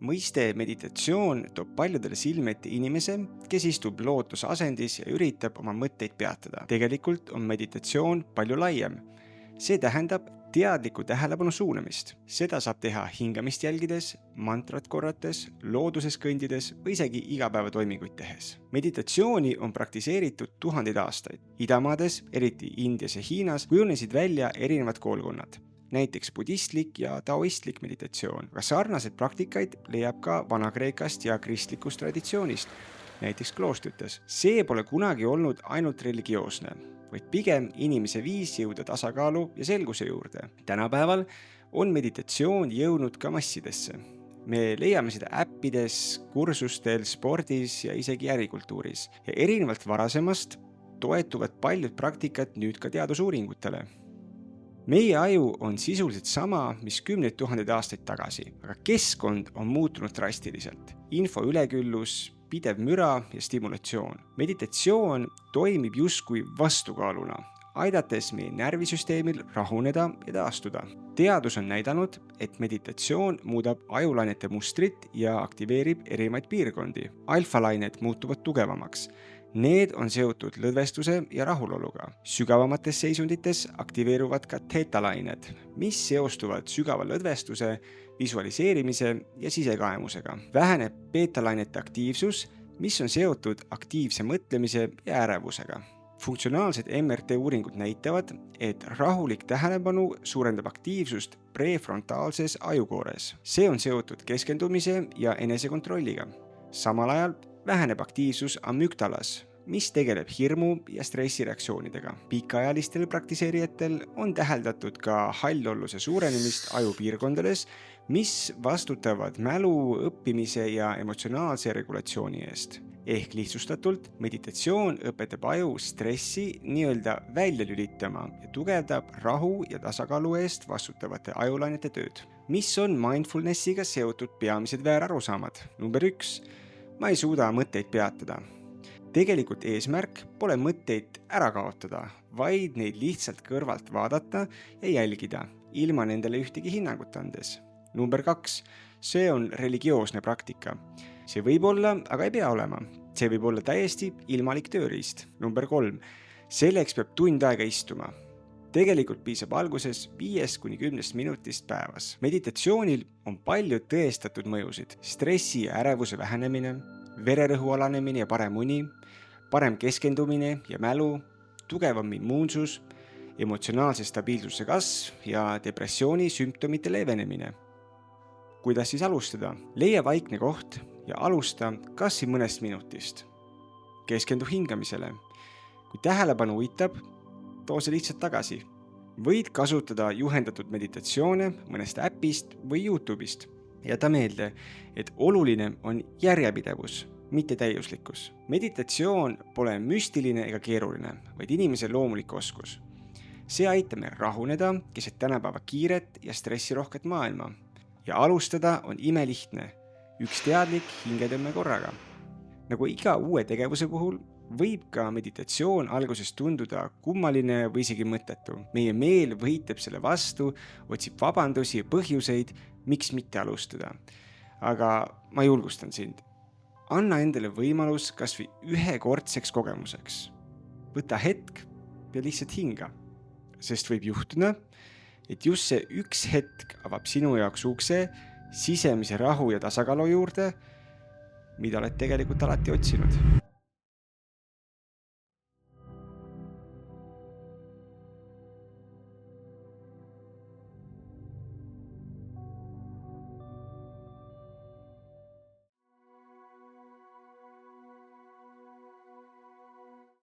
Mõiste meditatsioon toob paljudele silme ette inimese, kes istub lootusasendis ja üritab oma mõtteid peatada. Tegelikult on meditatsioon palju laiem. See tähendab teadlikku tähelepanu suunamist. Seda saab teha hingamist jälgides, mantrat korrates, looduses kõndides või isegi igapäevatoiminguid tehes. Meditatsiooni on praktiseeritud tuhandeid aastaid. Idamaades, eriti Indias ja Hiinas, kujunesid välja erinevad koolkonnad. Näiteks budistlik ja taoistlik meditatsioon. Aga sarnaseid praktikaid leiab ka Vana-Kreekast ja kristlikust traditsioonist, näiteks kloostrites. See pole kunagi olnud ainult religioosne, vaid pigem inimese viis jõuda tasakaalu ja selguse juurde. Tänapäeval on meditatsioon jõudnud ka massidesse. Me leiame seda äppides, kursustel, spordis ja isegi ärikultuuris. Ja erinevalt varasemast toetuvad paljud praktikad nüüd ka teadusuuringutele. Meie aju on sisuliselt sama, mis 10 000 aastaid tagasi, aga keskkond on muutunud drastiliselt. Info üleküllus, pidev müra ja stimulatsioon. Meditatsioon toimib justkui vastukaaluna, aidates meie närvisüsteemil rahuneda ja taastuda. Teadus on näidanud, et meditatsioon muudab ajulainete mustrit ja aktiveerib erinevaid piirkondi. Alfalained muutuvad tugevamaks. Need on seotud lõdvestuse ja rahuloluga. Sügavamates seisundites aktiveeruvad ka teetalained, mis seostuvad sügava lõdvestuse, visualiseerimise ja sisekaemusega. Väheneb beetalainete aktiivsus, mis on seotud aktiivse mõtlemise ja ärevusega. Funktsionaalsed MRT uuringud näitavad, et rahulik tähelepanu suurendab aktiivsust prefrontaalses ajukoores. See on seotud keskendumise ja enesekontrolliga. Samal ajal väheneb aktiivsus amügdalas, mis tegeleb hirmu ja stressireaktsioonidega. Pikaajalistel praktiseerijatel on täheldatud ka hallolluse suurenemist ajupiirkondades, mis vastutavad mälu, õppimise ja emotsionaalse regulatsiooni eest. Ehk lihtsustatult, meditatsioon õpetab aju stressi nii-öelda välja lülitama ja tugevdab rahu ja tasakaalu eest vastutavate ajulainete tööd. Mis on mindfulnessiga seotud peamised väärarusaamed? Number 1. Ma ei suuda mõtteid peatada. Tegelikult eesmärk pole mõtteid ära kaotada, vaid neid lihtsalt kõrvalt vaadata ja jälgida, ilma nendele ühtegi hinnangut andes. Number 2. See on religioosne praktika. See võib olla, aga ei pea olema. See võib olla täiesti ilmalik tööriist. Number 3. Selleks peab tund aega istuma. Tegelikult piisab alguses 5–10 minutist päevas. Meditatsioonil on palju tõestatud mõjusid. Stressi ja ärevuse vähenemine, vererõhu alanemine ja parem uni, parem keskendumine ja mälu, tugevam immuunsus, emotsionaalse stabiilsuse kasv ja depressiooni sümptomite leevenemine. Kuidas siis alustada? Leia vaikne koht ja alusta kas või mõnest minutist. Keskendu hingamisele. Kui tähelepanu uitab, too see lihtsalt tagasi. Võid kasutada juhendatud meditatsioone mõnest äpist või YouTube'ist. Jäta meelde, et oluline on järjepidevus, mitte täiuslikkus. Meditatsioon pole müstiline ega keeruline, vaid inimese loomulik oskus. See aitab meil rahuneda keset tänapäeva kiiret ja stressirohket maailma. Ja alustada on imelihtne, üks teadlik hingetõmme korraga. Nagu iga uue tegevuse puhul, võib ka meditatsioon alguses tunduda kummaline või isegi mõttetu. Meie meel võitleb selle vastu, otsib vabandusi ja põhjuseid, miks mitte alustada. Aga ma julgustan sind. Anna endale võimalus kas või ühekordseks kogemuseks. Võta hetk ja lihtsalt hinga. Sest võib juhtuda, et just see üks hetk avab sinu jaoks ukse sisemise rahu ja tasakaalu juurde, mida oled tegelikult alati otsinud.